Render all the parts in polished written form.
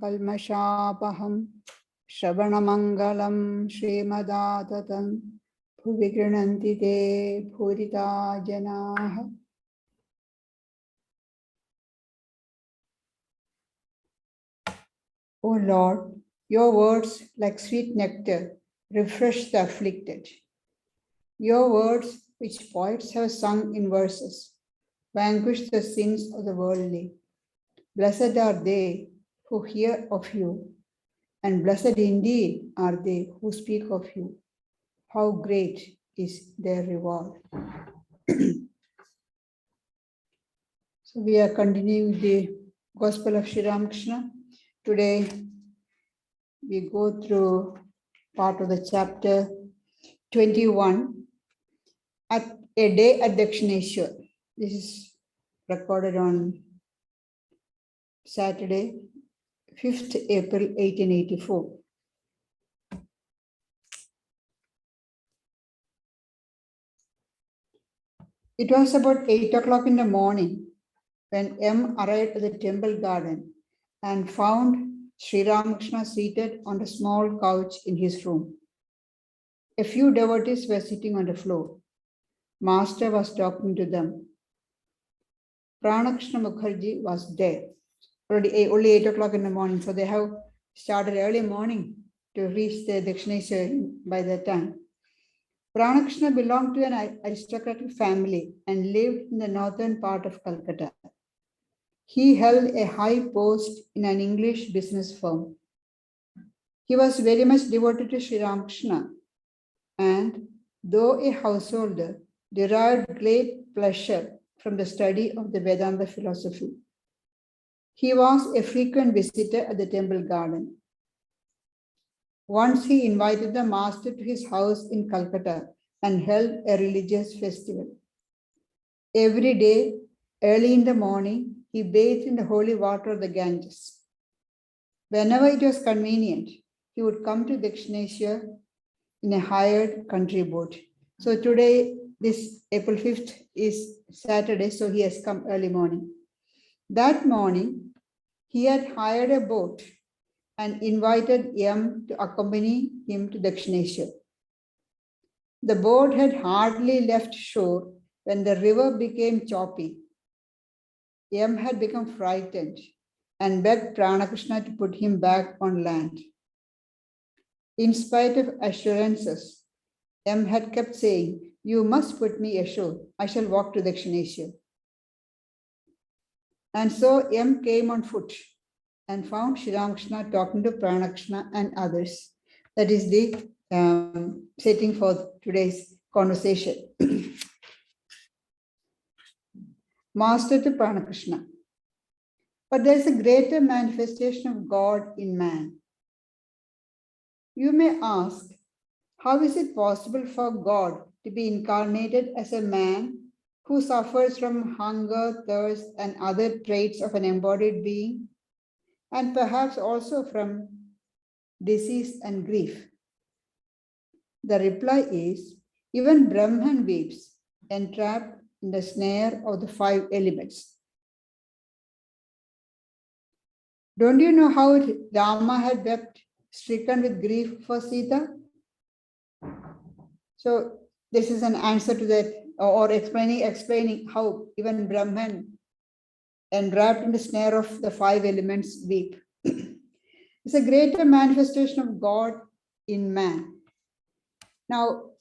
Kalmashapaham Shravanamangalam Srimadatam Bhuvi Grinanti Te Bhurita Janaha. O Lord, your words, like sweet nectar, refresh the afflicted. Your words, which poets have sung in verses, vanquish the sins of the worldly. Blessed are they who hear of you, and blessed indeed are they who speak of you. How great is their reward. So we are continuing the Gospel of Sri Ramakrishna. Today we go through part of the chapter 21, at a day at Dakshineshwar. This is recorded on Saturday, 5th April 1884. It was about 8 o'clock in the morning when M arrived at the temple garden and found Sri Ramakrishna seated on a small couch in his room. A few devotees were sitting on the floor. Master was talking to them. Ramakrishna Mukherjee was there. Only 8 o'clock in the morning, so they have started early morning to reach the Dakshineshwar by that time. Ramakrishna belonged to an aristocratic family and lived in the northern part of Calcutta. He held a high post in an English business firm. He was very much devoted to Sri Ramakrishna, and though a householder, derived great pleasure from the study of the Vedanta philosophy. He was a frequent visitor at the temple garden. Once he invited the master to his house in Calcutta and held a religious festival. Every day, early in the morning, he bathed in the holy water of the Ganges. Whenever it was convenient, he would come to Dakshineshwar in a hired country boat. So today, this April 5th is Saturday, so he has come early morning. That morning, he had hired a boat and invited M to accompany him to Dakshineshwar. The boat had hardly left shore when the river became choppy. M had become frightened and begged Ramakrishna to put him back on land. In spite of assurances, M had kept saying, "You must put me ashore. I shall walk to Dakshineshwar." And so M came on foot and found Sri Ramakrishna talking to Ramakrishna and others. That is the setting for today's conversation. Master to Ramakrishna. But there is a greater manifestation of God in man. You may ask, how is it possible for God to be incarnated as a man who suffers from hunger, thirst, and other traits of an embodied being, and perhaps also from disease and grief? The reply is, even Brahman weeps, entrapped in the snare of the 5 elements. Don't you know how Rama had wept, stricken with grief for Sita? So this is an answer to that, or explaining how even Brahman, enwrapped in the snare of the 5 elements, weep. It's a greater manifestation of God in man. Now,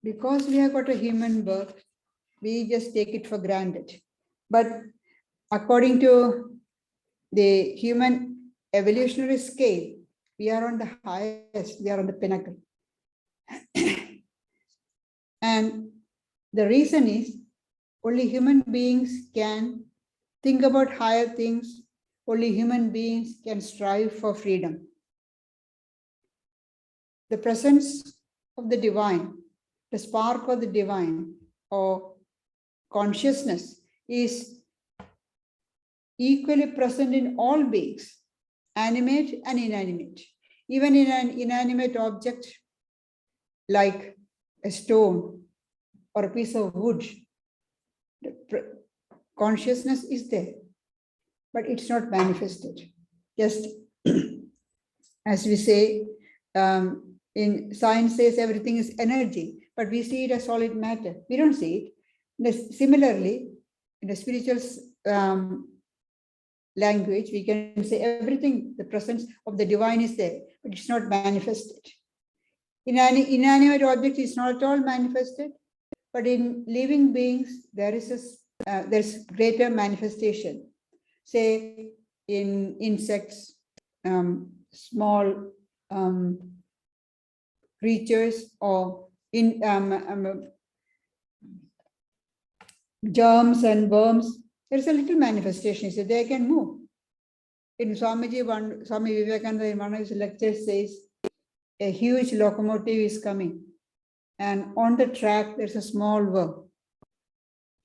because we have got a human birth, we just take it for granted. But according to the human evolutionary scale, we are on the highest, we are on the pinnacle. And the reason is, only human beings can think about higher things. Only human beings can strive for freedom. The presence of the divine, the spark of the divine, or consciousness, is equally present in all beings, animate and inanimate. Even in an inanimate object like a stone or a piece of wood, the consciousness is there, but it's not manifested. Just as we say, in science says everything is energy, but we see it as solid matter. We don't see it. Similarly, in the spiritual language, we can say everything, the presence of the divine is there, but it's not manifested. In an inanimate object, it's not at all manifested, but in living beings, there's greater manifestation. Say in insects, small creatures, or in germs and worms, there's a little manifestation, so they can move. In Swami Vivekananda, in one of his lectures, says a huge locomotive is coming, and on the track there's a small worm.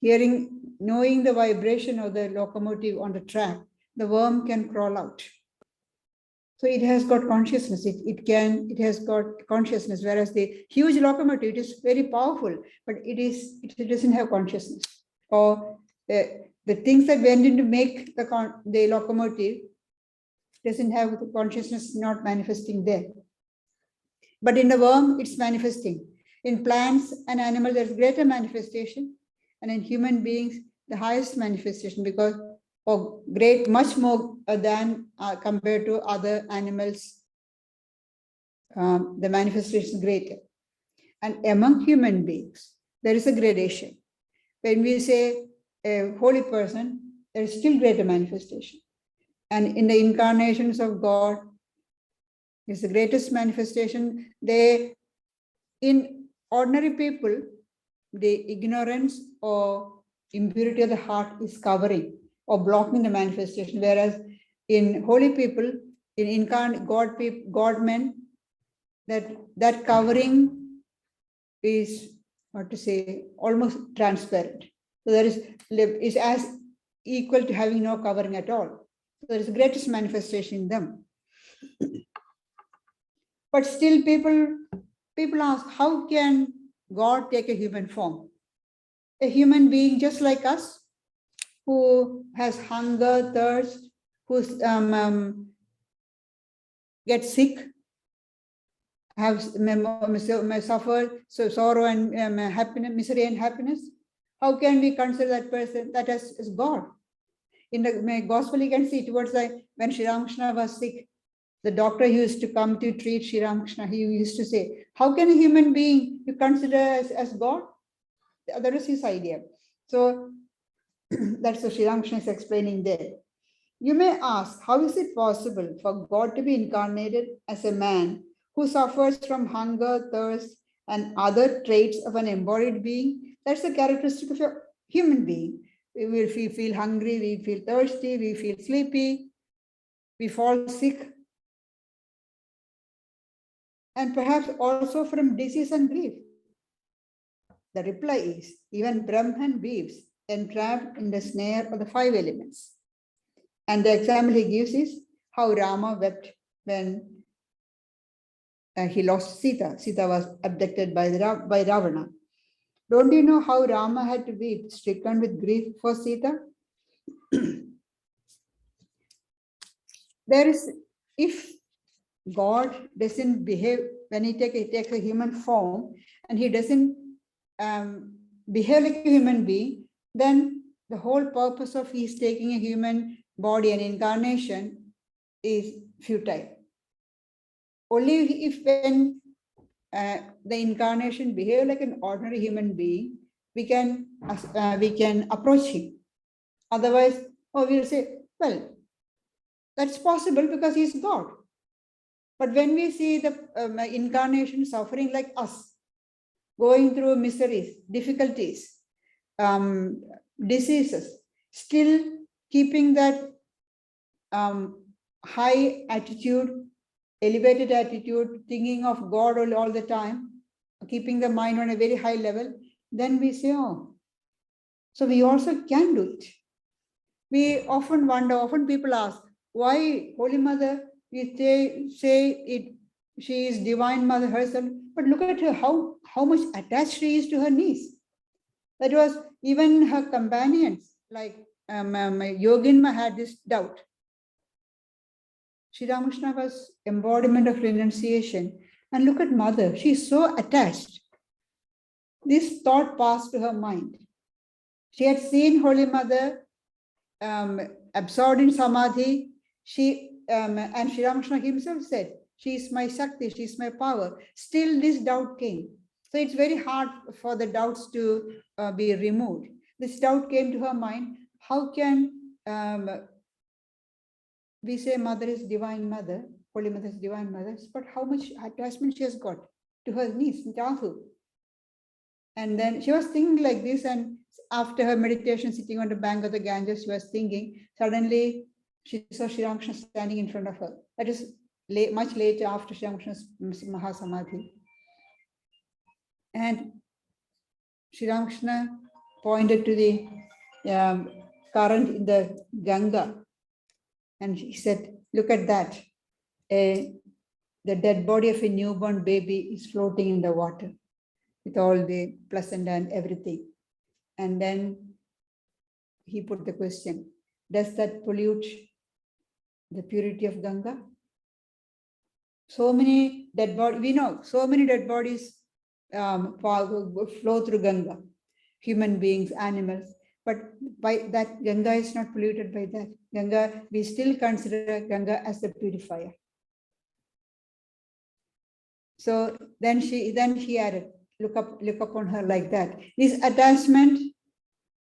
Knowing the vibration of the locomotive on the track, the worm can crawl out. So it has got consciousness. It has got consciousness, whereas the huge locomotive, it is very powerful, but it doesn't have consciousness. Or the things that went in to make the locomotive doesn't have the consciousness, not manifesting there. But in the worm, it's manifesting. In plants and animals, there's greater manifestation, and in human beings, the highest manifestation, because much more than compared to other animals, the manifestation is greater. And among human beings, there is a gradation. When we say a holy person, there is still greater manifestation. And in the incarnations of God, is the greatest manifestation. In ordinary people, the ignorance or impurity of the heart is covering or blocking the manifestation, whereas in holy people, in incarnate God men, that covering is, almost transparent. So there is as equal to having no covering at all. So there is the greatest manifestation in them. But still people ask, how can God take a human form? A human being just like us, who has hunger, thirst, who gets sick, suffer sorrow and happiness, misery and happiness. How can we consider that person that as God? In the gospel, you can see towards when Sri Ramakrishna was sick, the doctor used to come to treat Sri Ramakrishna. He used to say, how can a human being you consider as God? That is his idea. So that's what Sri Ramakrishna is explaining there. You may ask, how is it possible for God to be incarnated as a man who suffers from hunger, thirst, and other traits of an embodied being? That's the characteristic of a human being. We feel hungry, we feel thirsty, we feel sleepy, we fall sick, and perhaps also from disease and grief. The reply is, even Brahman weaves, entrapped in the snare of the 5 elements. And the example he gives is how Rama wept when he lost Sita. Sita was abducted by Ravana. Don't you know how Rama had to weep, stricken with grief for Sita? If God doesn't behave, when he takes a human form, and he doesn't behave like a human being, then the whole purpose of his taking a human body and incarnation is futile. Only if when the incarnation behave like an ordinary human being, we can approach him. Otherwise, we'll say, well, that's possible because he's God. But when we see the incarnation suffering like us, going through miseries, difficulties, diseases, still keeping that high attitude, elevated attitude, thinking of God all the time, keeping the mind on a very high level, then we say, oh, so we also can do it. We often wonder, often people ask, why Holy Mother, we say she is Divine Mother herself, but look at her, how much attached she is to her niece. That was even her companions, like Yoginma had this doubt. Sri Ramakrishna was embodiment of renunciation. And look at mother, she's so attached. This thought passed to her mind. She had seen Holy Mother absorbed in samadhi. And Sri Ramakrishna himself said, she is my Shakti, she is my power. Still this doubt came. So it's very hard for the doubts to be removed. This doubt came to her mind. How can we say mother is divine mother, Holy Mother is divine mother, but how much attachment she has got to her niece, Rahu? And then she was thinking like this, and after her meditation, sitting on the bank of the Ganges, she was thinking, suddenly she saw Sri Ramakrishna standing in front of her. That is much later after Sri Ramakrishna's Mahasamadhi. And Sri Ramakrishna pointed to the current in the Ganga. And he said, look at that. The dead body of a newborn baby is floating in the water with all the placenta and everything. And then he put the question, does that pollute the purity of Ganga? So many dead bodies, we know, so many dead bodies flow through Ganga, human beings, animals. But by that, Ganga is not polluted by that. Ganga, we still consider Ganga as the purifier. So then she added, look upon her like that. This attachment,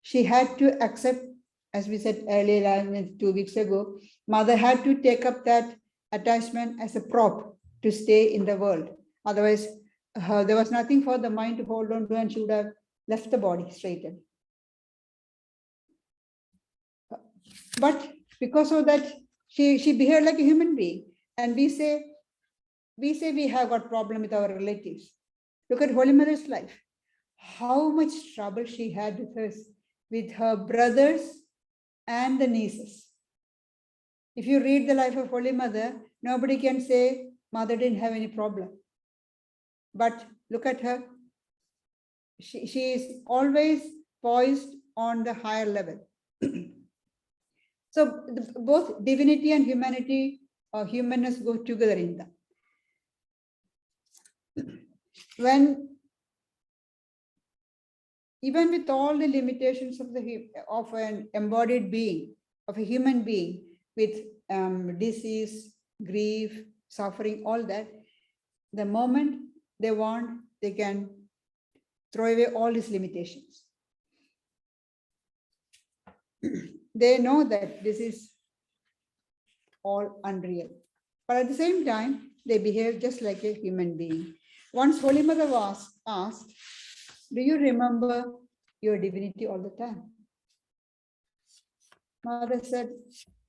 she had to accept, as we said earlier, 2 weeks ago, mother had to take up that attachment as a prop to stay in the world. Otherwise, there was nothing for the mind to hold on to, and she would have left the body straight away. But because of that, she behaved like a human being. And we say we have got problem with our relatives. Look at Holy Mother's life. How much trouble she had with her brothers and the nieces. If you read the life of Holy Mother, nobody can say mother didn't have any problem. But look at her. She is always poised on the higher level. So both divinity and humanity or humanness go together in that. When even with all the limitations of an embodied being, of a human being, with disease, grief, suffering, all that, the moment they want, they can throw away all these limitations. They know that this is all unreal. But at the same time, they behave just like a human being. Once Holy Mother was asked, do you remember your divinity all the time? Mother said,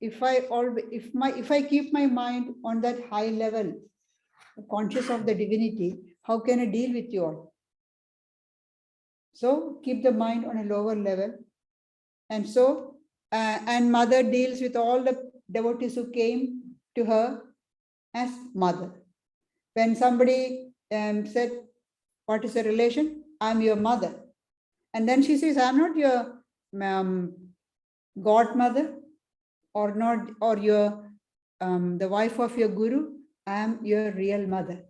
if I keep my mind on that high level, conscious of the divinity, how can I deal with you all? So keep the mind on a lower level. And so, and mother deals with all the devotees who came to her as mother. When somebody said, what is the relation? I'm your mother. And then she says, I'm not your godmother or not, or your the wife of your guru. I'm your real mother.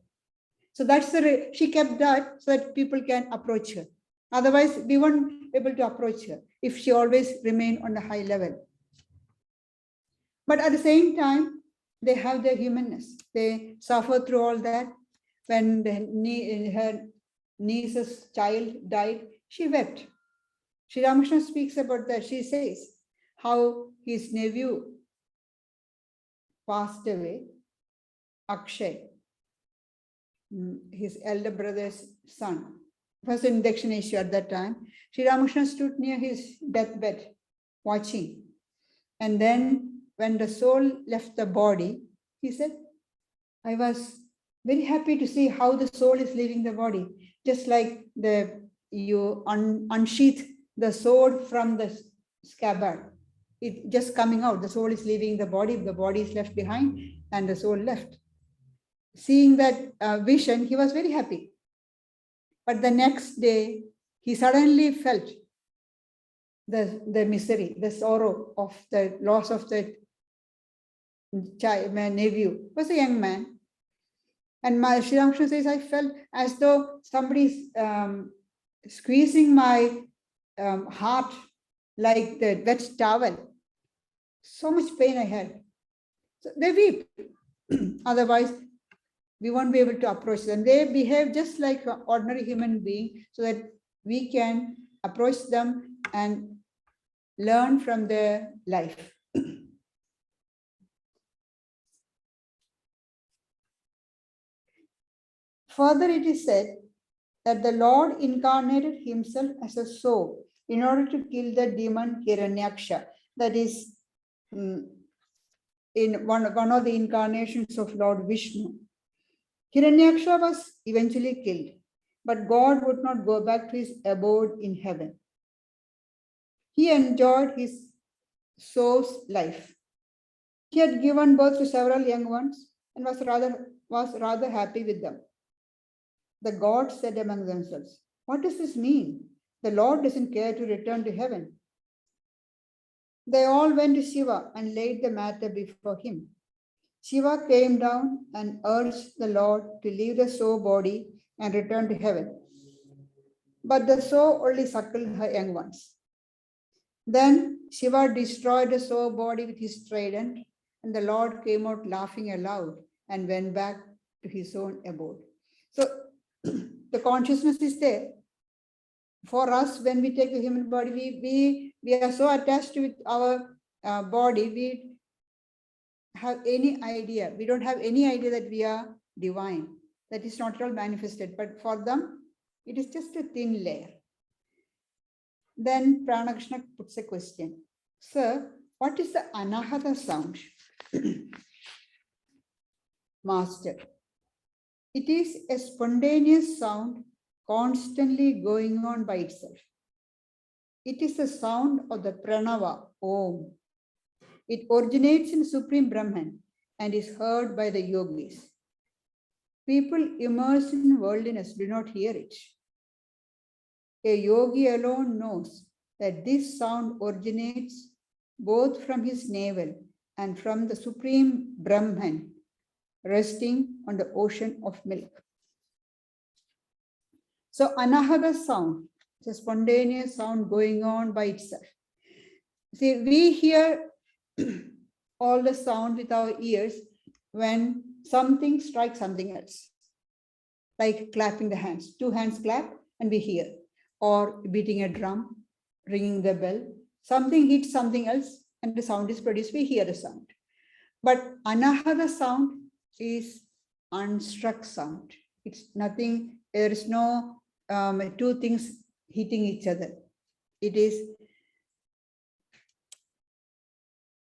So that's she kept that so that people can approach her. Otherwise, we won't be able to approach her if she always remained on the high level. But at the same time, they have their humanness. They suffer through all that. When her niece's child died, she wept. Sri Ramakrishna speaks about that. She says how his nephew passed away, Akshay, his elder brother's son. Was in Dakshineswar at that time. Sri Ramakrishna stood near his deathbed, watching. And then when the soul left the body, he said, I was very happy to see how the soul is leaving the body. Just like you unsheath the sword from the scabbard. It just coming out, the soul is leaving the body is left behind, and the soul left. Seeing that vision, he was very happy. But the next day, he suddenly felt the misery, the sorrow of the loss of the child, my nephew, was a young man. And my Sri Ramakrishna says, I felt as though somebody's squeezing my heart like the wet towel. So much pain I had. So they weep. Otherwise, we won't be able to approach them. They behave just like an ordinary human being so that we can approach them and learn from their life. Further, it is said that the Lord incarnated himself as a soul in order to kill the demon Hiranyaksha. That is in one of the incarnations of Lord Vishnu. Hiranyaksha was eventually killed, but God would not go back to his abode in heaven. He enjoyed his soul's life. He had given birth to several young ones and was rather happy with them. The gods said among themselves, "What does this mean? The Lord doesn't care to return to heaven." They all went to Shiva and laid the matter before him. Shiva came down and urged the Lord to leave the soul body and return to heaven. But the soul only suckled her young ones. Then Shiva destroyed the soul body with his trident, and the Lord came out laughing aloud and went back to his own abode. So the consciousness is there. For us, when we take the human body, we are so attached with our body, we have any idea. We don't have any idea that we are divine. That is not at all manifested. But for them, it is just a thin layer. Then Ramakrishna puts a question. Sir, what is the Anahata sound? Master, it is a spontaneous sound constantly going on by itself. It is the sound of the Pranava, Om. It originates in Supreme Brahman and is heard by the yogis. People immersed in worldliness do not hear it. A yogi alone knows that this sound originates both from his navel and from the Supreme Brahman resting on the ocean of milk. So Anahata sound, it's a spontaneous sound going on by itself. See, we hear all the sound with our ears when something strikes something else, like clapping the hands. Two hands clap and we hear, or beating a drum, ringing the bell. Something hits something else and the sound is produced, we hear the sound. But Anahata sound is unstruck sound. It's nothing, there is no two things hitting each other. It is,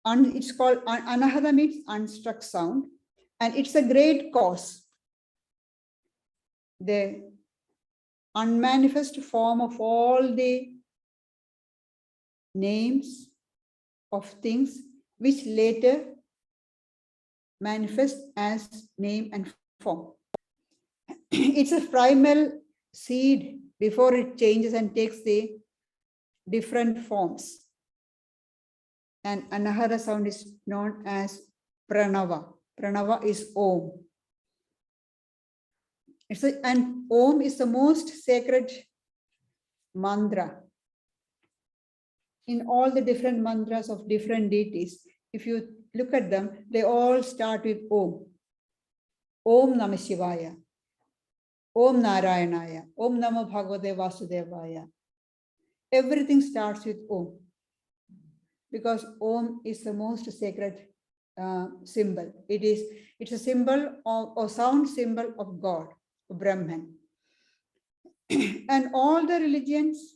it's called, Anahata means unstruck sound, and it's a great cause. The unmanifest form of all the names of things which later manifest as name and form. It's a primal seed before it changes and takes the different forms. And Anahata sound is known as Pranava. Pranava is Om. And Om is the most sacred mantra. In all the different mantras of different deities, if you look at them, they all start with Om. Om Namah Shivaya. Om Narayanaya. Om Namo Bhagavate Vasudevaya. Everything starts with Om. Because Om is the most sacred symbol. It's a symbol of, or sound symbol of God, of Brahman. And all the religions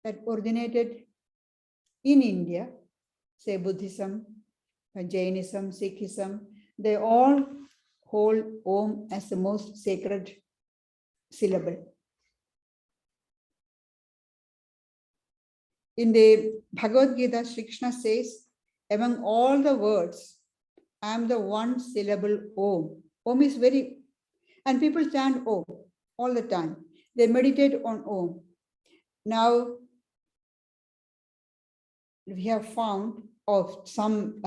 that originated in India, say Buddhism, Jainism, Sikhism, they all hold Om as the most sacred syllable. In the Bhagavad Gita, Sri Krishna says, among all the words, I am the one syllable Om. Om is very, and people chant Om all the time. They meditate on Om. Now, we have found of some,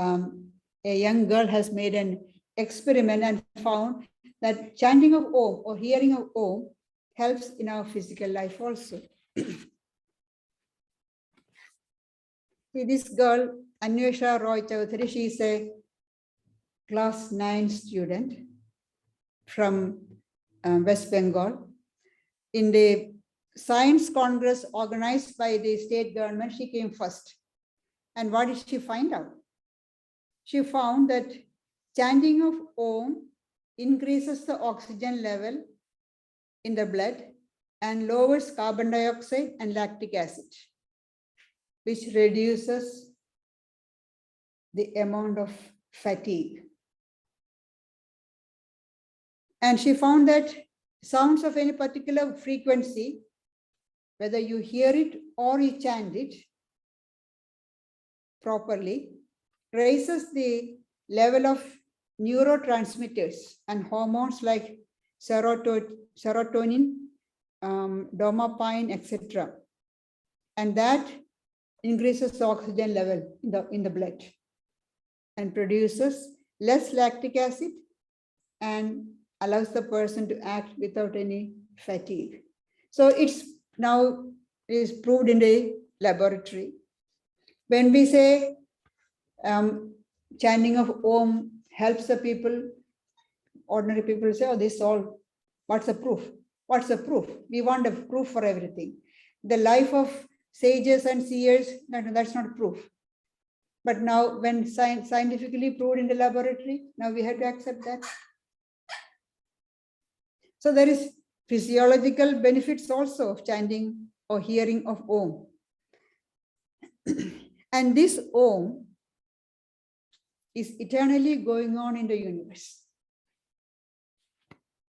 a young girl has made an experiment and found that chanting of Om or hearing of Om helps in our physical life also. See, this girl, Anwesha Roy Chaudhary, she is a class 9 student from West Bengal. In the science congress organized by the state government, she came first. And what did she find out? She found that chanting of Om increases the oxygen level in the blood and lowers carbon dioxide and lactic acid, which reduces the amount of fatigue. And she found that sounds of any particular frequency, whether you hear it or you chant it properly, raises the level of neurotransmitters and hormones like serotonin, dopamine, etc. And that increases the oxygen level in the blood and produces less lactic acid and allows the person to act without any fatigue. So it's now is proved in the laboratory. When we say chanting of Om helps the people, ordinary people say, oh, this all, what's the proof? What's the proof? We want a proof for everything. The life of sages and seers, that's not proof. But now when scientifically proved in the laboratory, now we have to accept that. So there is physiological benefits also of chanting or hearing of Om. And this Om is eternally going on in the universe.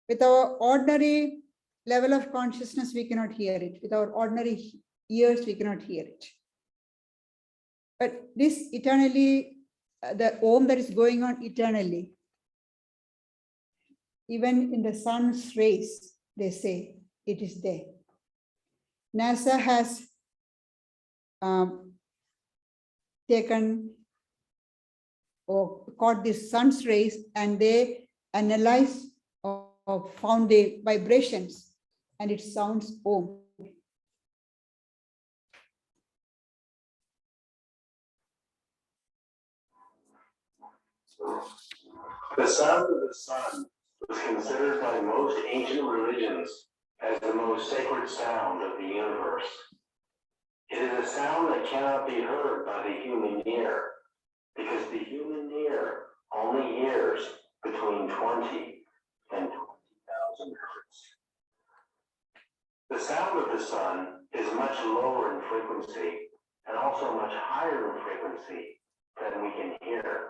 With our ordinary level of consciousness, we cannot hear it. With our ordinary ears, we cannot hear it. But this eternally, the Om that is going on eternally, even in the sun's rays, they say it is there. NASA has taken or caught the sun's rays and they analyze or found the vibrations and it sounds Om. The sound of the sun was considered by most ancient religions as the most sacred sound of the universe. It is a sound that cannot be heard by the human ear, because the human ear only hears between 20 and 20,000 hertz. The sound of the sun is much lower in frequency and also much higher in frequency than we can hear.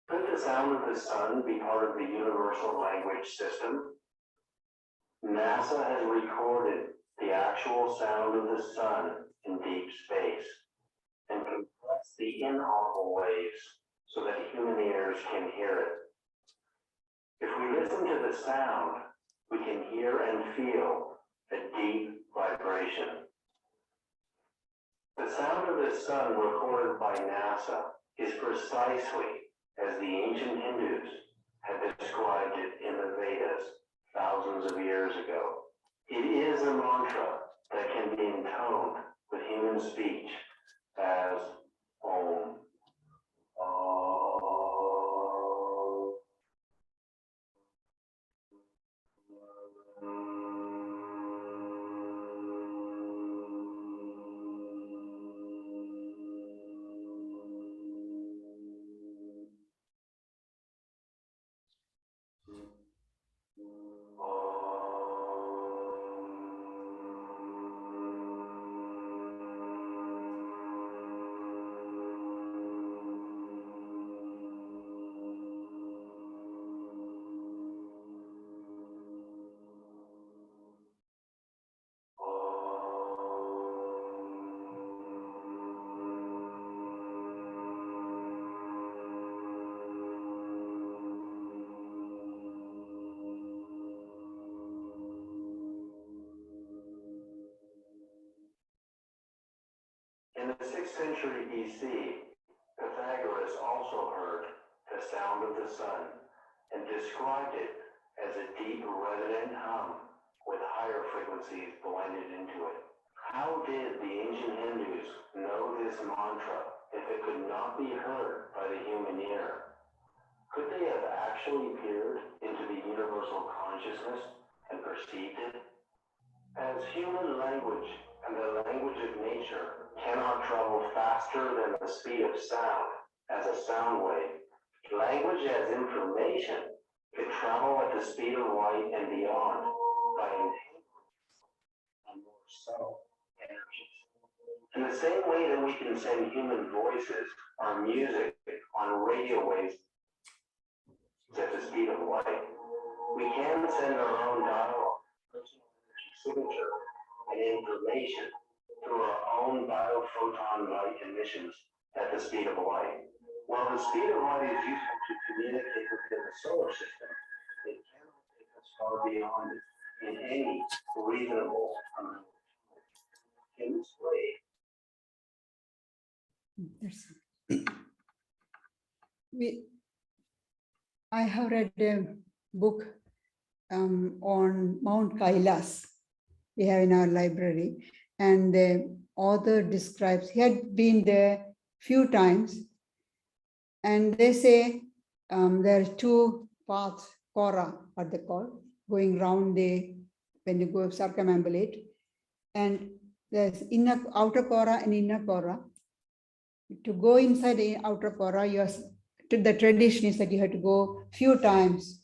Could the sound of the sun be part of the universal language system? NASA has recorded the actual sound of the sun in deep space and compressed the inaudible waves so that human ears can hear it. If we listen to the sound, we can hear and feel a deep vibration. The sound of the sun recorded by NASA is precisely as the ancient Hindus had described it in the Vedas thousands of years ago. It is a mantra that can be intoned with human speech as Om. 6th century BC, Pythagoras also heard the sound of the sun and described it as a deep resonant hum with higher frequencies blended into it. How did the ancient Hindus know this mantra if it could not be heard by the human ear? Could they have actually peered into the universal consciousness and perceived it? As human language and the language of nature cannot travel faster than the speed of sound as a sound wave, language as information could travel at the speed of light and beyond by entangling more subtle energies. In the same way that we can send human voices or music on radio waves at the speed of light, we can send our own dialogue, personal energy signature, and information through our own biophoton light emissions at the speed of light. While the speed of light is useful to communicate within the solar system, it cannot take us far beyond it in any reasonable amount of time. In this way, I have read a book on Mount Kailas we have in our library, and the author describes, he had been there few times, and they say there are two paths, Kora, what they call, going round when you go circumambulate, and there's outer Kora and inner Kora. To go inside the outer Kora, the tradition is that you have to go few times,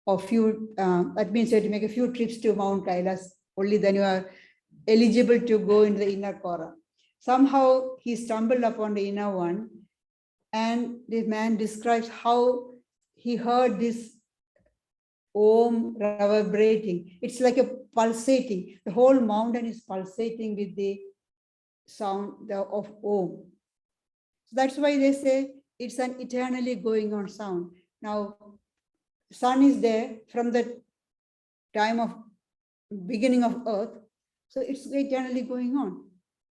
or that means you have to make a few trips to Mount Kailas, only then you are eligible to go into the inner Kora. Somehow he stumbled upon the inner one, and the man describes how he heard this Om reverberating. It's like a pulsating. The whole mountain is pulsating with the sound of Om. So that's why they say it's an eternally going on sound. Now, sun is there from the time of beginning of earth. So it's eternally going on,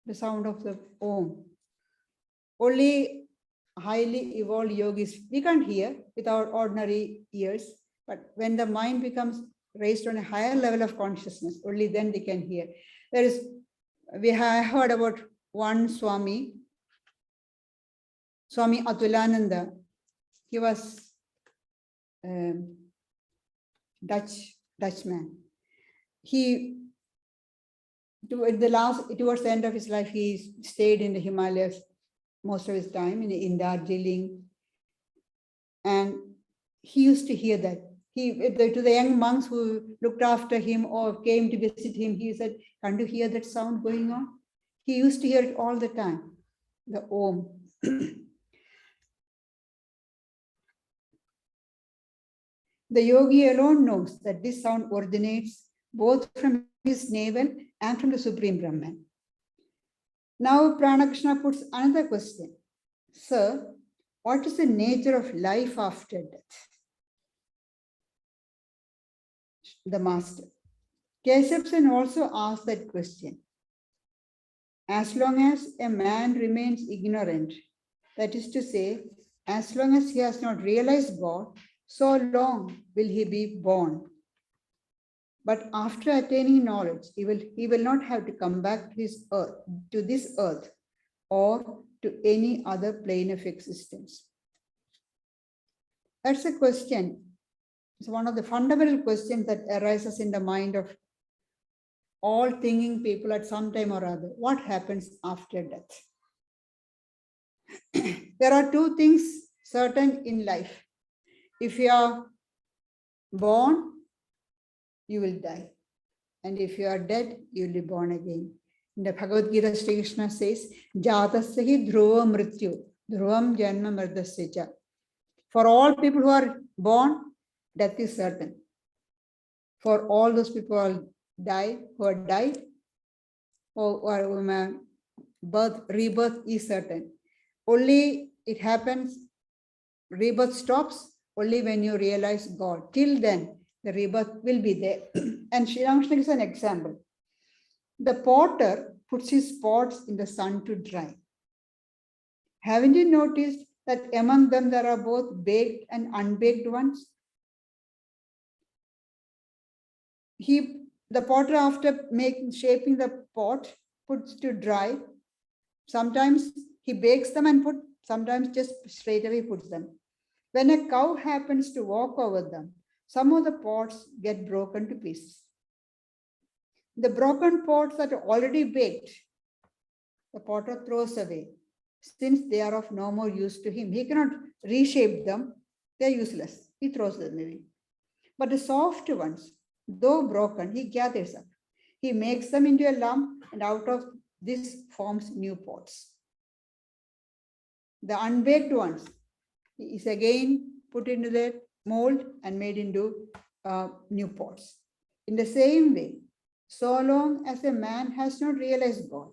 the sound of the Om. Only highly evolved yogis, we can't hear with our ordinary ears, but when the mind becomes raised on a higher level of consciousness, only then they can hear. We have heard about one Swami Atulananda. He was Dutchman. Towards the end of his life, he stayed in the Himalayas most of his time in Darjeeling, and he used to hear that. To the young monks who looked after him or came to visit him, he said, "Can't you hear that sound going on?" He used to hear it all the time, the Om. The yogi alone knows that this sound originates both from his navel and from the Supreme Brahman. Now Ramakrishna puts another question. Sir, what is the nature of life after death? The master. Keshavsen also asked that question. As long as a man remains ignorant, that is to say, as long as he has not realized God, so long will he be born. But after attaining knowledge, he will not have to come back to this earth or to any other plane of existence. That's a question. It's one of the fundamental questions that arises in the mind of all thinking people at some time or other. What happens after death? There are two things certain in life. If you are born, you will die. And if you are dead, you will be born again. In the Bhagavad Gita, Sri Krishna says, Jatasya dhruva mrityu, dhruvam janma mardasya cha. For all people who are born, death is certain. For all those people who have died, or rebirth is certain. Only it happens, rebirth stops only when you realize God. Till then, the rebirth will be there. And Sri Ramakrishna gives an example. The potter puts his pots in the sun to dry. Haven't you noticed that among them there are both baked and unbaked ones? The potter, after shaping the pot, puts to dry. Sometimes he bakes them and sometimes just straight away puts them. When a cow happens to walk over them, some of the pots get broken to pieces. The broken pots that are already baked, the potter throws away, since they are of no more use to him. He cannot reshape them, they are useless. He throws them away. But the soft ones, though broken, he gathers up. He makes them into a lump, and out of this forms new pots. The unbaked ones is again put into the mold and made into new pots. In the same way, so long as a man has not realized God,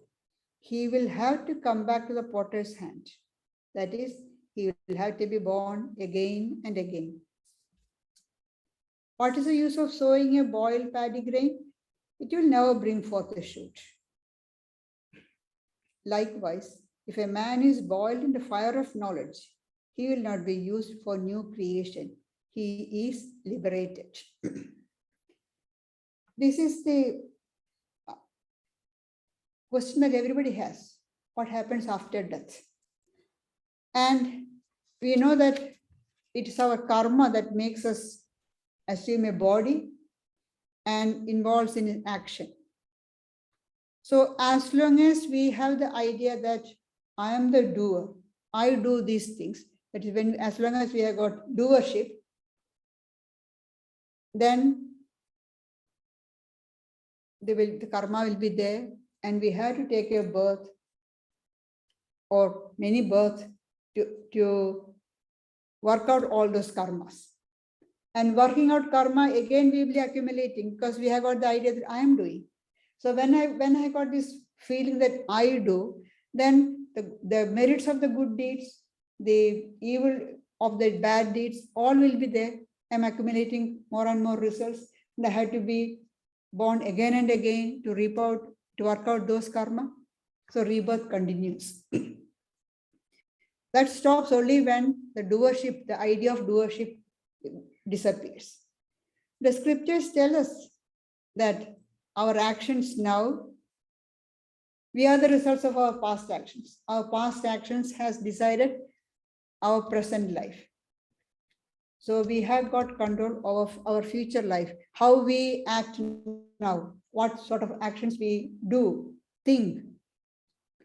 he will have to come back to the potter's hand. That is, he will have to be born again and again. What is the use of sowing a boiled paddy grain? It will never bring forth a shoot. Likewise, if a man is boiled in the fire of knowledge, he will not be used for new creation. He is liberated. This is the question that everybody has. What happens after death? And we know that it is our karma that makes us assume a body and involves in action. So as long as we have the idea that I am the doer, I do these things, that is when, as long as we have got doership, then the karma will be there, and we have to take a birth or many births to work out all those karmas. And working out karma, again, we will be accumulating because we have got the idea that I am doing. So when I got this feeling that I do, then the merits of the good deeds, the evil of the bad deeds, all will be there. I'm accumulating more and more results. And I have to be born again and again to work out those karma. So rebirth continues. That stops only when the doership, the idea of doership disappears. The scriptures tell us that our actions now, we are the results of our past actions. Our past actions has decided our present life. So we have got control of our future life, how we act now, what sort of actions we do, think.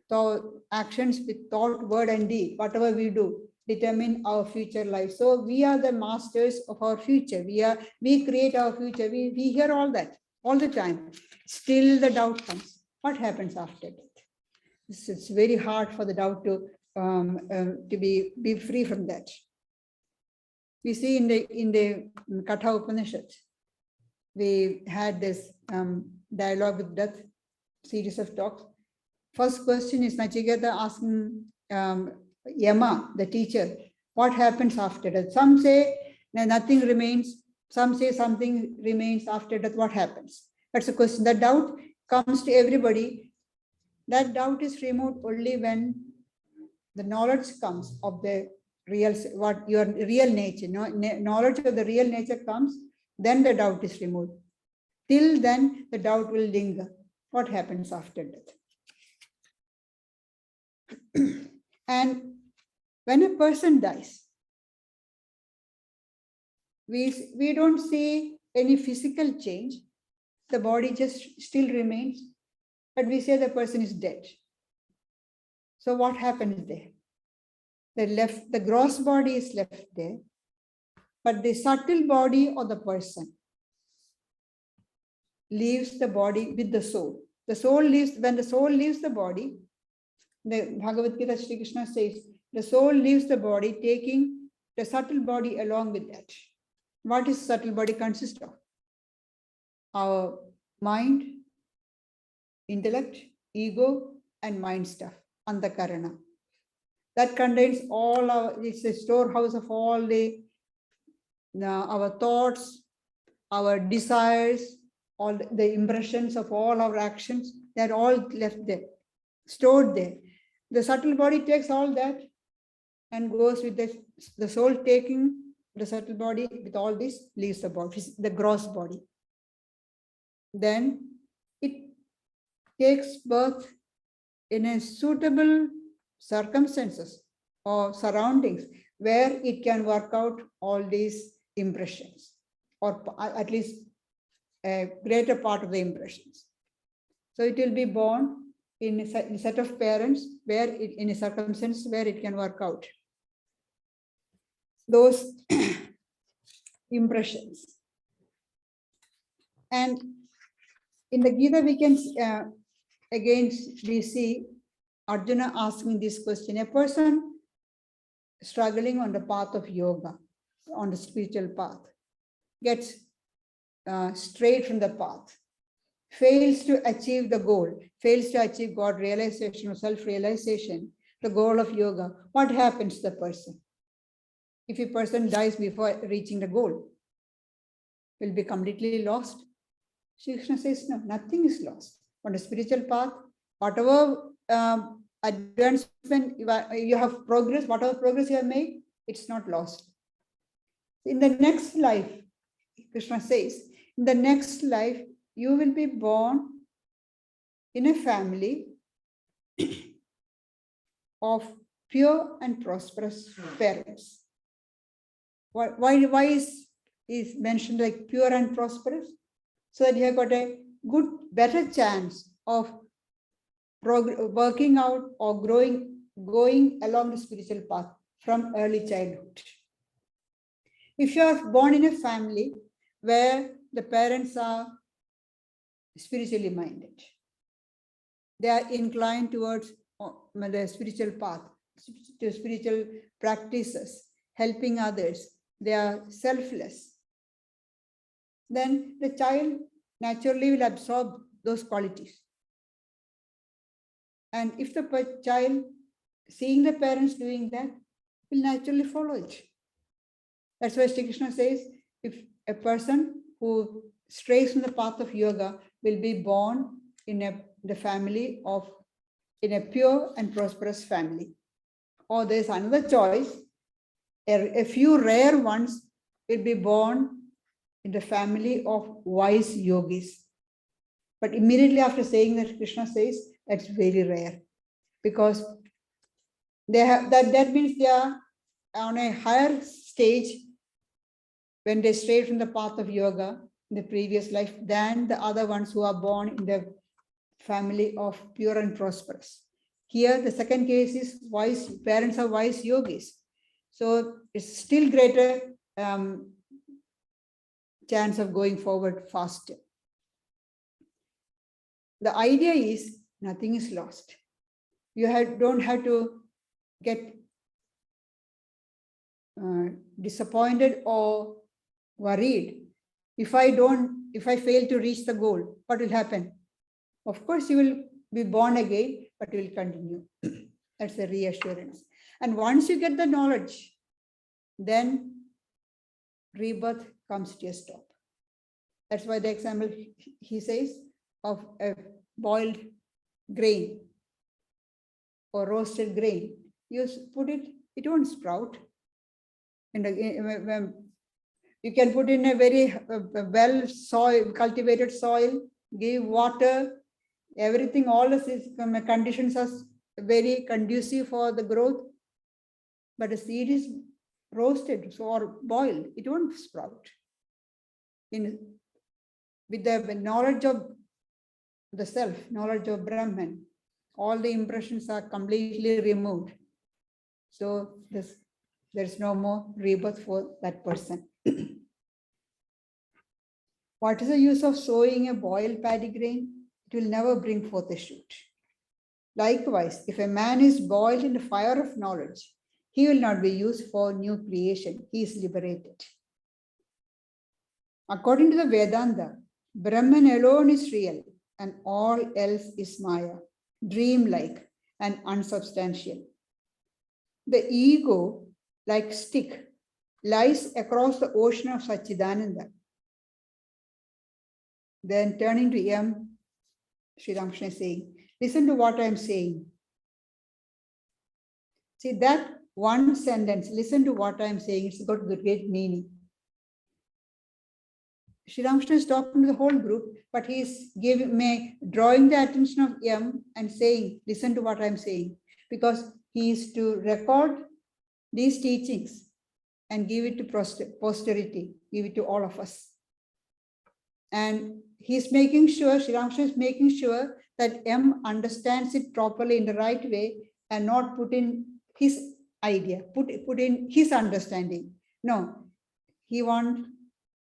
So actions with thought, word, and deed, whatever we do, determine our future life. So we are the masters of our future. We create our future. We hear all that all the time. Still the doubt comes. What happens after death? It's very hard for the doubt to be free from that. We see in the Katha Upanishad, we had this dialogue with death, series of talks. First question is Nachiketa asking Yama, the teacher, what happens after death? Some say nothing remains. Some say something remains after death. What happens? That's a question. The doubt comes to everybody. That doubt is removed only when the knowledge comes of the real, what your real nature, knowledge of the real nature comes, then the doubt is removed. Till then, the doubt will linger. What happens after death? And when a person dies, we don't see any physical change. The body just still remains, but we say the person is dead. So what happens there? The gross body is left there, but the subtle body of the person leaves the body with the soul. The soul leaves, when the soul leaves the body, the Bhagavad Gita, Sri Krishna says, the soul leaves the body, taking the subtle body along with that. What is subtle body consist of? Our mind, intellect, ego, and mind stuff, antakarana. That contains all it's a storehouse of all our thoughts, our desires, all the impressions of all our actions. They're all left there, stored there. The subtle body takes all that and goes with the soul taking the subtle body with all this, leaves the body, the gross body. Then it takes birth in a suitable circumstances or surroundings where it can work out all these impressions, or at least a greater part of the impressions. So it will be born in a set of parents where in a circumstance where it can work out those impressions. And in the Gita, we can again we see Arjuna asking this question. A person struggling on the path of yoga, on the spiritual path, gets strayed from the path, fails to achieve the goal, fails to achieve God realization or self-realization, the goal of yoga, what happens to the person? If a person dies before reaching the goal, will be completely lost? Shri Krishna says, no, nothing is lost. On the spiritual path, whatever advancement you have progress, whatever progress you have made, it's not lost. In the next life, Krishna says, in the next life, you will be born in a family of pure and prosperous parents. Why is mentioned like pure and prosperous? So that you have got a good, better chance of working out or going along the spiritual path from early childhood. If you are born in a family where the parents are spiritually minded, they are inclined towards the spiritual path, to spiritual practices, helping others, they are selfless, then the child naturally will absorb those qualities. And if the child, seeing the parents doing that, will naturally follow it. That's why Shri Krishna says, if a person who strays from the path of yoga will be born in the family of, in a pure and prosperous family. Or there's another choice, a few rare ones will be born in the family of wise yogis. But immediately after saying that, Krishna says that's very rare, because they have that means they are on a higher stage when they strayed from the path of yoga in the previous life than the other ones who are born in the family of pure and prosperous. Here, the second case is wise, parents are wise yogis. So it's still greater chance of going forward faster. The idea is nothing is lost. You don't have to get disappointed or worried. If I fail to reach the goal, what will happen? Of course, you will be born again, but you will continue. That's the reassurance. And once you get the knowledge, then rebirth comes to a stop. That's why the example he says of a boiled grain or roasted grain. You put it, it won't sprout. And you can put in a very cultivated soil, give water, everything, all the conditions are very conducive for the growth. But the seed is roasted or boiled, it won't sprout. With the knowledge of the self, knowledge of Brahman, all the impressions are completely removed. So there's no more rebirth for that person. What is the use of sowing a boiled paddy grain? It will never bring forth a shoot. Likewise, if a man is boiled in the fire of knowledge, he will not be used for new creation. He is liberated. According to the Vedanta, Brahman alone is real and all else is Maya, dreamlike and unsubstantial. The ego, like stick, lies across the ocean of Satchidananda. Then turning to M, Sri Ramakrishna is saying, listen to what I am saying. See, that one sentence, listen to what I'm saying, it's got great meaning. Sri Ramakrishna is talking to the whole group, but he's drawing the attention of M and saying, listen to what I'm saying, because he is to record these teachings and give it to posterity, give it to all of us. And he's making sure, Sri Ramakrishna is making sure that M understands it properly in the right way and not put in his idea, put in his understanding. No, he wants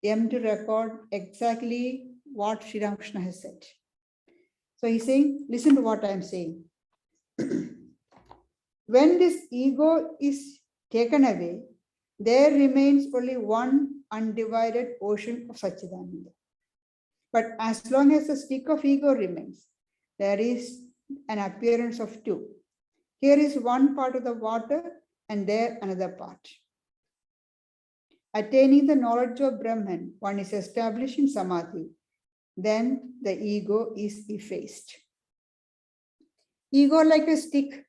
M to record exactly what Sri Ramakrishna has said. So he's saying, listen to what I'm saying. When this ego is taken away, there remains only one undivided ocean of Satchidananda. But as long as the stick of ego remains, there is an appearance of two. Here is one part of the water and there another part. Attaining the knowledge of Brahman, one is established in Samadhi. Then the ego is effaced. Ego, like a stick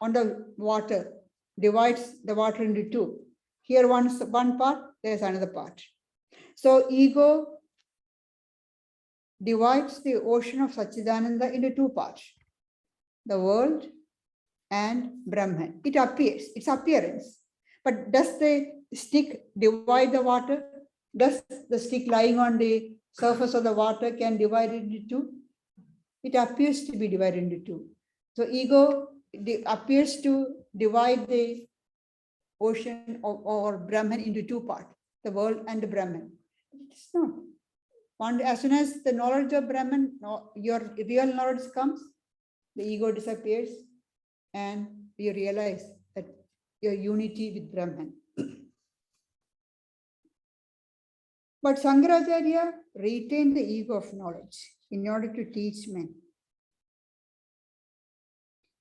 on the water, divides the water into two. Here one part, there's another part. So ego divides the ocean of Satchidananda into two parts, the world and Brahman. It appears, its appearance. But does the stick divide the water? Does the stick lying on the surface of the water can divide it into two? It appears to be divided into two. So ego appears to divide the ocean or Brahman into two parts, the world and the Brahman. It's not. As soon as the knowledge of Brahman, your real knowledge comes, the ego disappears and you realize that your unity with Brahman. But Shankaracharya retained the ego of knowledge in order to teach men.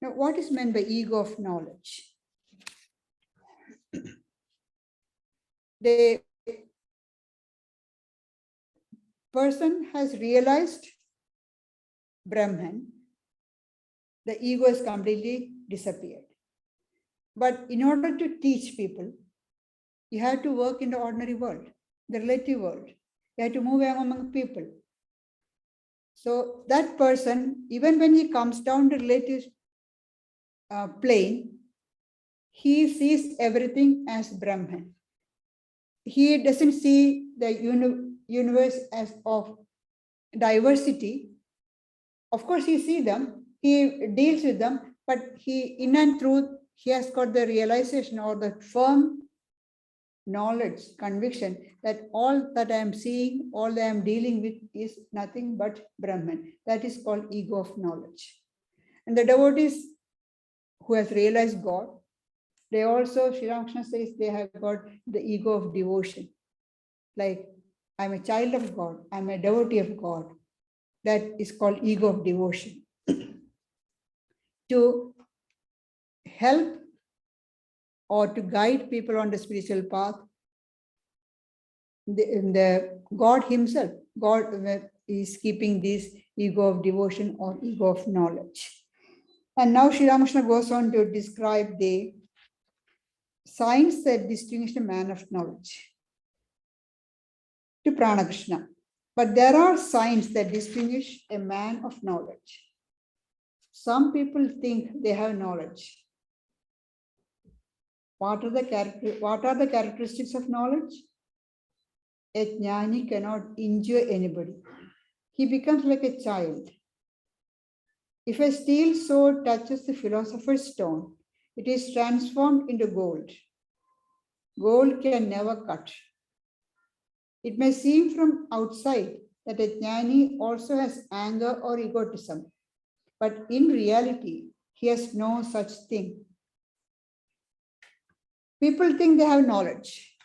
Now, what is meant by ego of knowledge? The person has realized Brahman, the ego is completely disappeared. But in order to teach people, you have to work in the ordinary world, the relative world. You have to move among people. So that person, even when he comes down to relative plane, he sees everything as Brahman. He doesn't see the universe as of diversity. Of course, he sees them, he deals with them, but in and through, he has got the realization or the firm knowledge, conviction that all that I am seeing, all that I am dealing with is nothing but Brahman. That is called ego of knowledge. And the devotees who has realized God, they also, Sri Ramakrishna says, they have got the ego of devotion. Like, I'm a child of God, I'm a devotee of God. That is called ego of devotion. To help or to guide people on the spiritual path, the God himself, God is keeping this ego of devotion or ego of knowledge. And now Sri Ramakrishna goes on to describe the signs that distinguish a man of knowledge to Pranakrishna. But there are signs that distinguish a man of knowledge. Some people think they have knowledge. What are the characteristics of knowledge? A jnani cannot injure anybody. He becomes like a child. If a steel sword touches the philosopher's stone, it is transformed into gold. Gold can never cut. It may seem from outside that a jnani also has anger or egotism, but in reality, he has no such thing. People think they have knowledge.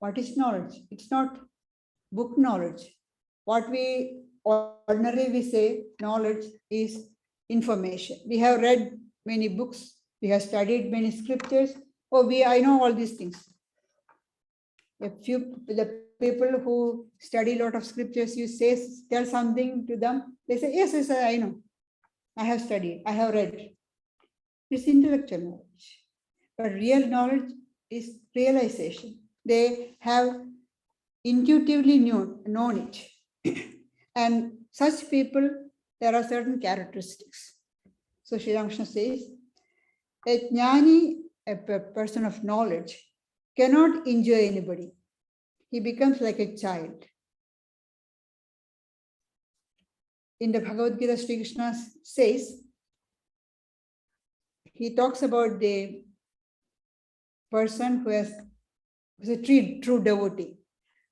What is knowledge? It's not book knowledge. What we ordinarily say knowledge is information. We have read many books. We have studied many scriptures. I know all these things. The people who study a lot of scriptures, you tell something to them, they say, yes, I know. I have studied, I have read. It's intellectual knowledge. But real knowledge is realization. They have intuitively known it. And such people, there are certain characteristics. So Sri Ramakrishna says, a jnani, a person of knowledge, cannot enjoy anybody. He becomes like a child. In the Bhagavad Gita, Sri Krishna says, he talks about the person who is a true devotee.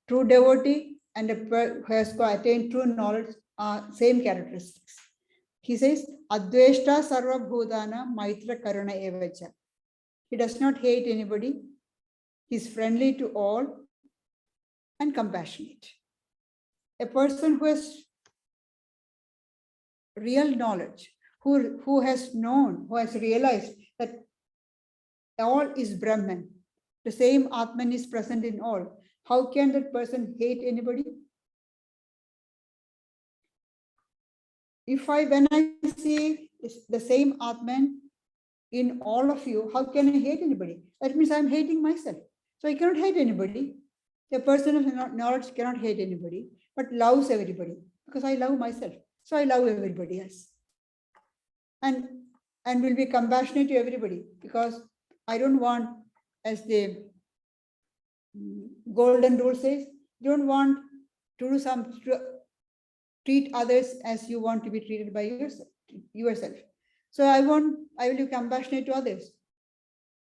True devotee and who has attained true knowledge are same characteristics. He says, Adveshta sarva bhutana maitra karuna evacha. He does not hate anybody. He is friendly to all and compassionate. A person who has real knowledge, who has known, who has realized that all is Brahman, the same Atman is present in all. How can that person hate anybody? When I see the same Atman in all of you, how can I hate anybody? That means I'm hating myself. So I cannot hate anybody. A person of knowledge cannot hate anybody, but loves everybody because I love myself. So I love everybody else. And will be compassionate to everybody because I don't want, as the golden rule says, you don't want to treat others as you want to be treated by yourself. So I will be compassionate to others.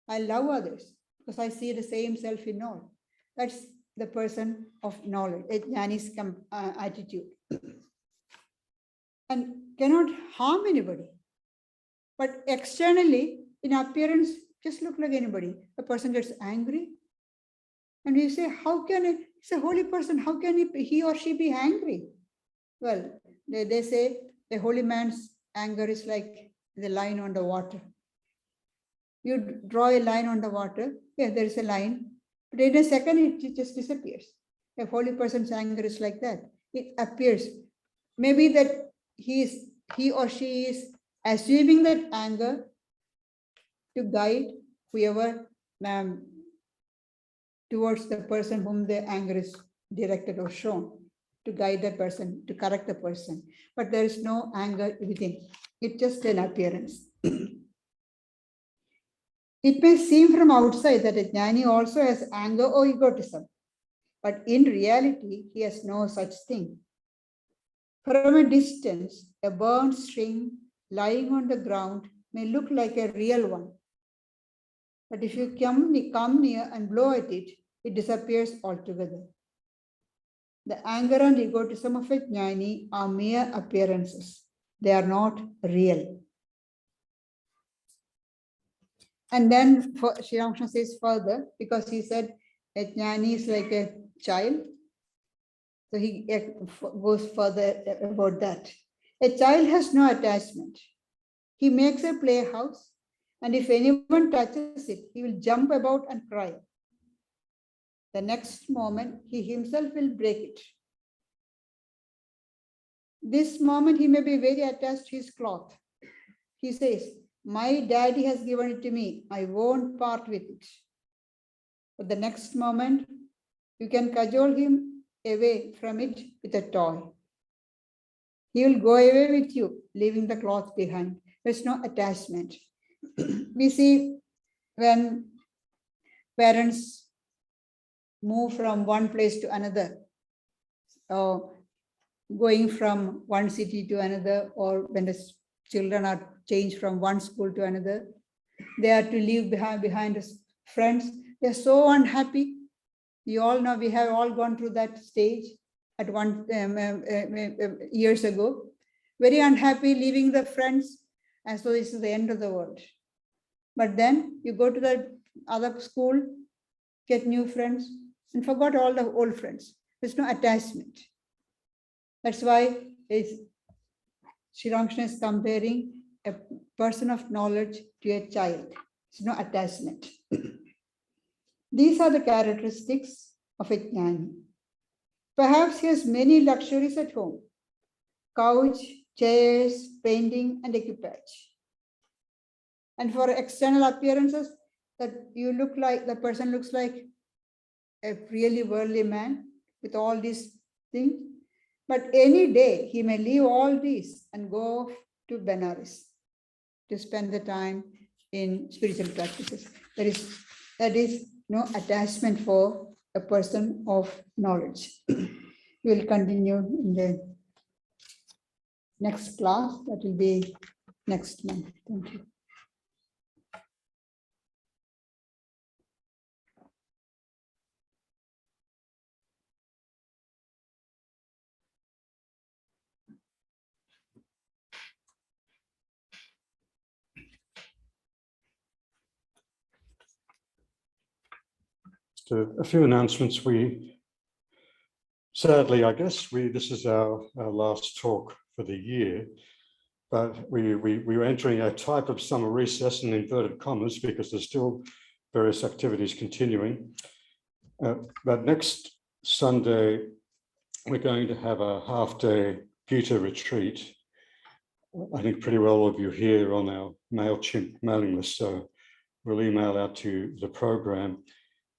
I love others because I see the same self in all. That's the person of knowledge, a jnani's attitude. And cannot harm anybody. But externally, in appearance, just look like anybody. The person gets angry. And we say, how can it? It's a holy person. How can he or she be angry? Well, they say a holy man's anger is like the line on the water. You draw a line on the water. Yeah, there is a line. But in a second, it just disappears. A holy person's anger is like that. It appears. Maybe that he or she is assuming that anger to guide whoever towards the person whom the anger is directed or shown, to guide that person, to correct the person. But there is no anger within. It's just an appearance. It may seem from outside that a jnani also has anger or egotism, but in reality, he has no such thing. From a distance, a burnt string lying on the ground may look like a real one. But if you come near and blow at it, it disappears altogether. The anger and egotism of a jnani are mere appearances. They are not real. And then Sri Ramakrishna says further, because he said a jnani is like a child. So he goes further about that. A child has no attachment. He makes a playhouse, and if anyone touches it, he will jump about and cry. The next moment, he himself will break it. This moment, he may be very attached to his cloth. He says, my daddy has given it to me. I won't part with it. But the next moment, you can cajole him away from it with a toy. He will go away with you, leaving the cloth behind. There's no attachment. We see when parents move from one place to another, or going from one city to another, or when the children are changed from one school to another, they are to leave behind us friends. They're so unhappy. You all know, we have all gone through that stage at one years ago. Very unhappy leaving the friends, and so this is the end of the world. But then you go to the other school, get new friends, and forgot all the old friends. There's no attachment. That's why Sri Ramakrishna is comparing a person of knowledge to a child. There's no attachment. These are the characteristics of a jnani. Perhaps he has many luxuries at home: couch, chairs, painting, and equipage. And for external appearances, that you look like, the person looks like a really worldly man with all these things. But any day he may leave all these and go to Benares to spend the time in spiritual practices. That is no attachment for a person of knowledge. We will continue in the next class. That will be next month. Thank you. So a few announcements. Sadly, I guess this is our last talk for the year, but we were entering a type of summer recess in inverted commas because there's still various activities continuing. But next Sunday, we're going to have a half-day Gita retreat. I think pretty well all of you here on our MailChimp mailing list, so we'll email out to you the program.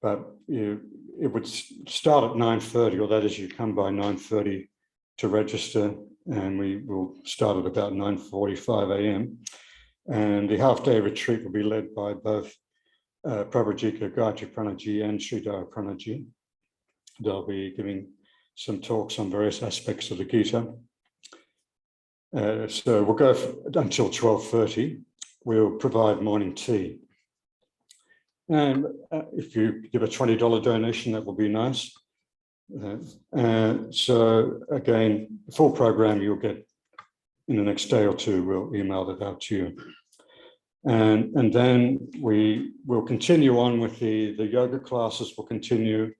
But it would start at 9:30, or that is, you come by 9:30 to register, and we will start at about 9:45 a.m. And the half-day retreat will be led by both Pravrajika, Gayatriprana and Sridharaprana. They'll be giving some talks on various aspects of the Gita. So we'll go until 12:30. We'll provide morning tea. And if you give a $20 donation, that will be nice. So again, the full program you'll get in the next day or two. We'll email that out to you. And then we will continue on with the yoga classes. Will continue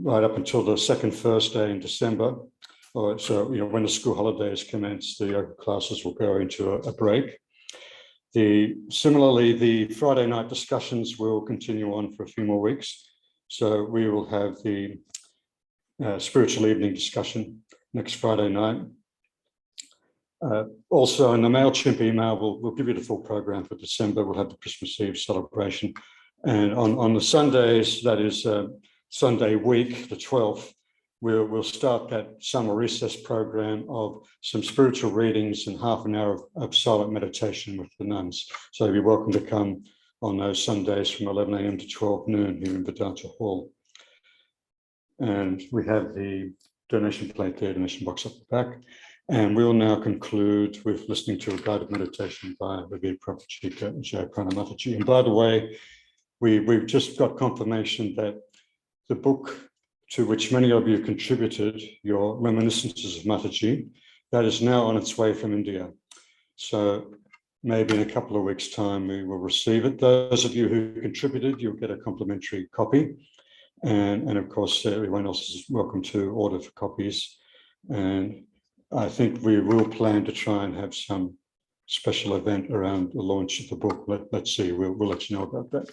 right up until the second Thursday in December. So when the school holidays commence, the yoga classes will go into a break. Similarly, the Friday night discussions will continue on for a few more weeks. So we will have the spiritual evening discussion next Friday night. Also, in the MailChimp email, we'll give you the full program for December. We'll have the Christmas Eve celebration. And on the Sundays, that is Sunday week, the 12th, we'll start that summer recess program of some spiritual readings and half an hour of silent meditation with the nuns. So you're welcome to come on those Sundays from 11 a.m. to 12 noon here in Vedanta Hall. And we have the donation plate there, donation box up the back. And we'll now conclude with listening to a guided meditation by Rebirth and Jai. And by the way, we've just got confirmation that the book to which many of you contributed, your Reminiscences of Mataji, that is now on its way from India. So maybe in a couple of weeks' time, we will receive it. Those of you who contributed, you'll get a complimentary copy. And of course, everyone else is welcome to order for copies. And I think we will plan to try and have some special event around the launch of the book. Let's see, we'll let you know about that.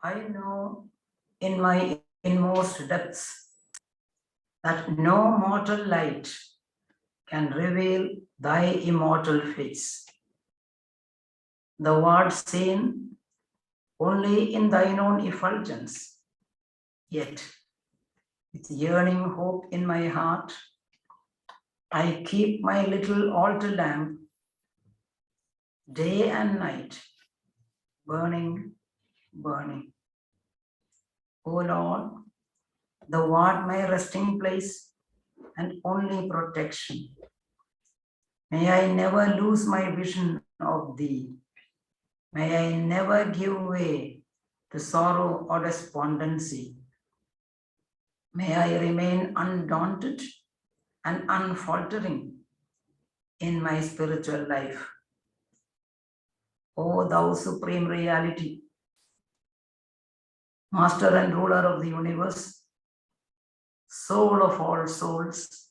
I know in my inmost depths that no mortal light can reveal thy immortal face. Thou art seen only in thine own effulgence, yet with yearning hope in my heart, I keep my little altar lamp day and night, burning, burning. O Lord, thou art my resting place and only protection. May I never lose my vision of thee. May I never give way to sorrow or despondency. May I remain undaunted and unfaltering in my spiritual life. O thou supreme reality, master and ruler of the universe, soul of all souls,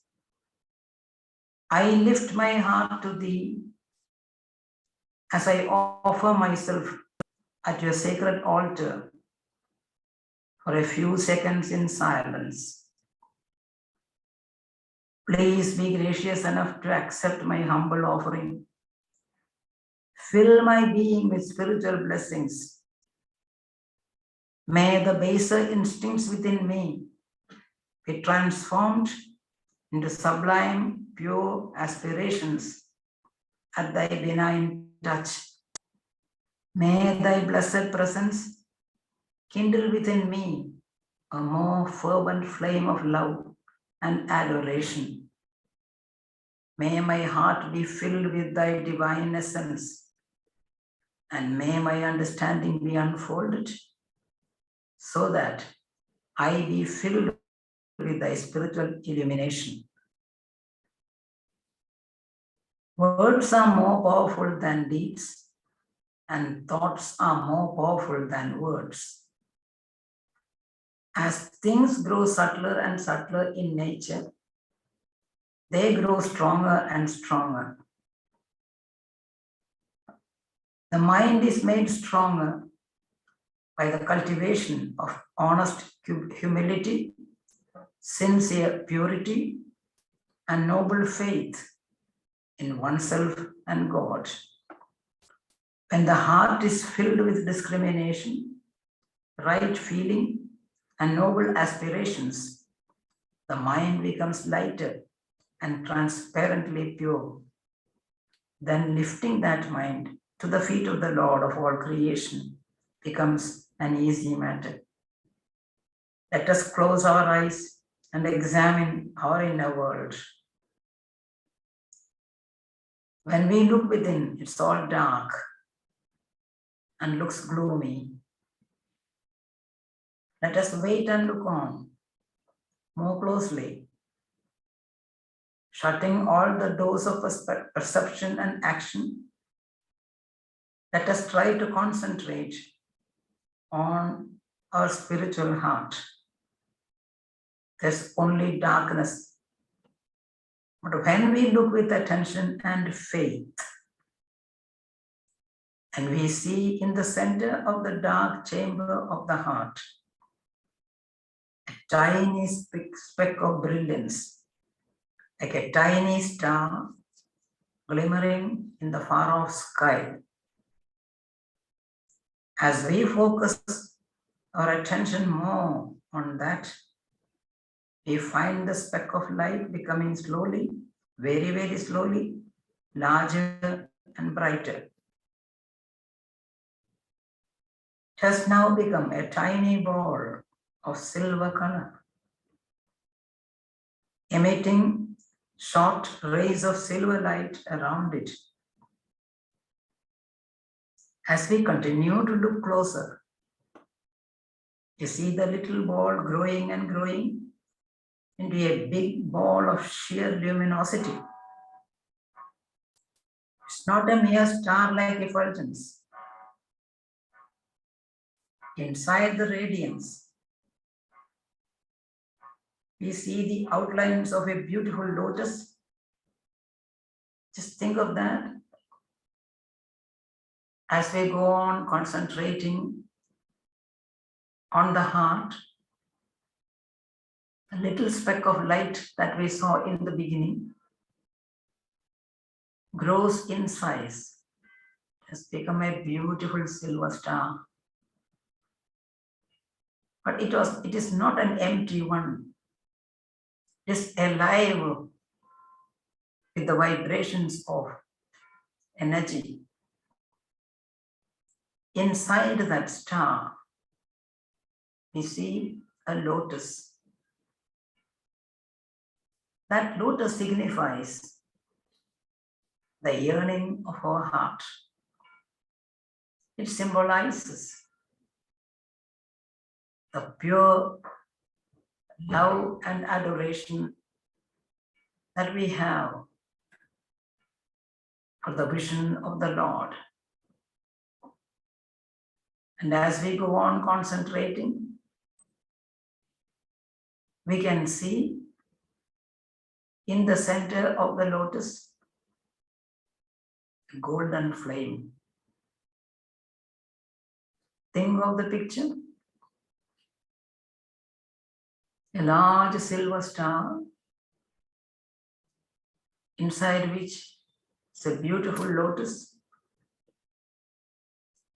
I lift my heart to thee as I offer myself at your sacred altar for a few seconds in silence. Please be gracious enough to accept my humble offering. Fill my being with spiritual blessings. May the baser instincts within me be transformed into sublime, pure aspirations at thy benign touch. May thy blessed presence kindle within me a more fervent flame of love and adoration. May my heart be filled with thy divine essence, and may my understanding be unfolded so that I be filled with thy spiritual illumination. Words are more powerful than deeds, and thoughts are more powerful than words. As things grow subtler and subtler in nature, they grow stronger and stronger. The mind is made stronger by the cultivation of honest humility, sincere purity, and noble faith in oneself and God. When the heart is filled with discrimination, right feeling, and noble aspirations, the mind becomes lighter and transparently pure. Then lifting that mind to the feet of the Lord of all creation becomes an easy matter. Let us close our eyes and examine our inner world. When we look within, it's all dark and looks gloomy. Let us wait and look on more closely, shutting all the doors of perception and action. Let us try to concentrate on our spiritual heart. There's only darkness. But when we look with attention and faith, and we see in the center of the dark chamber of the heart a tiny speck of brilliance, like a tiny star glimmering in the far-off sky. As we focus our attention more on that, we find the speck of light becoming slowly, very, very slowly, larger and brighter. It has now become a tiny ball of silver color, emitting short rays of silver light around it. As we continue to look closer, you see the little ball growing and growing into a big ball of sheer luminosity. It's not a mere star-like effulgence. Inside the radiance, we see the outlines of a beautiful lotus. Just think of that. As we go on concentrating on the heart, a little speck of light that we saw in the beginning grows in size, has become a beautiful silver star. But it is not an empty one. It is alive with the vibrations of energy. Inside that star, we see a lotus. That lotus signifies the yearning of our heart. It symbolizes the pure love and adoration that we have for the vision of the Lord. And as we go on concentrating, we can see in the center of the lotus a golden flame. Think of the picture. A large silver star, inside which is a beautiful lotus,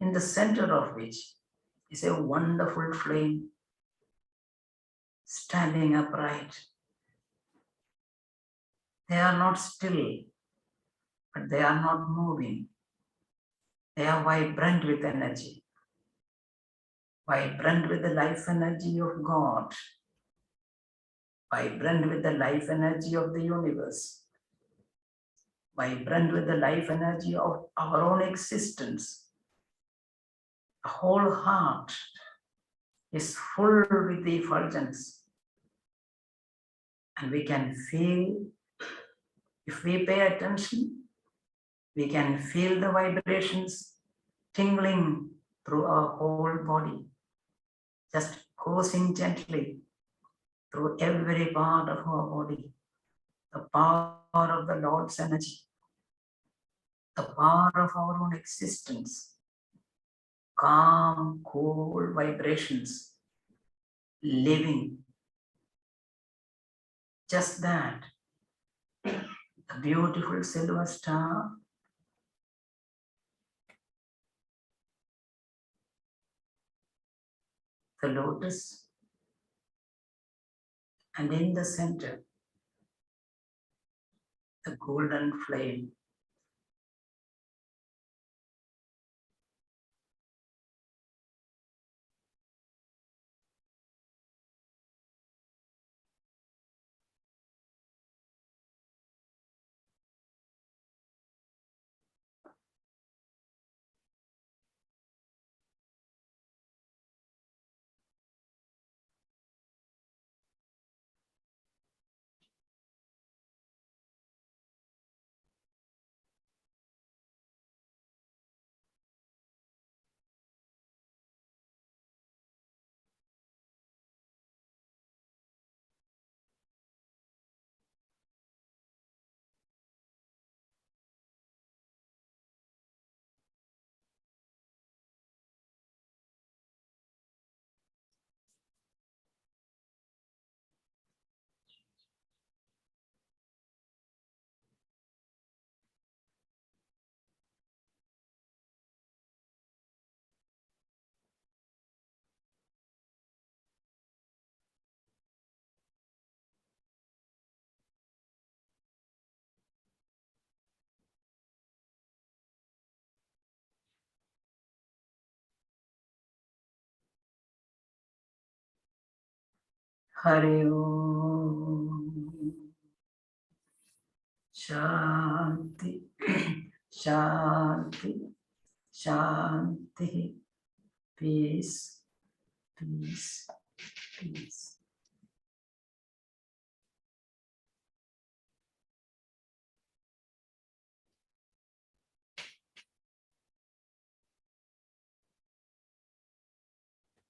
in the center of which is a wonderful flame standing upright. They are not still, but they are not moving. They are vibrant with energy, vibrant with the life energy of God, vibrant with the life energy of the universe, vibrant with the life energy of our own existence. The whole heart is full with the effulgence, and we can feel, if we pay attention, we can feel the vibrations tingling through our whole body, just coursing gently through every part of our body. The power of the Lord's energy, the power of our own existence, calm, cool vibrations, living. Just that, the beautiful silver star, the lotus, and in the center, the golden flame. Hari Om. Shanti, Shanti, Shanti, peace, peace, peace.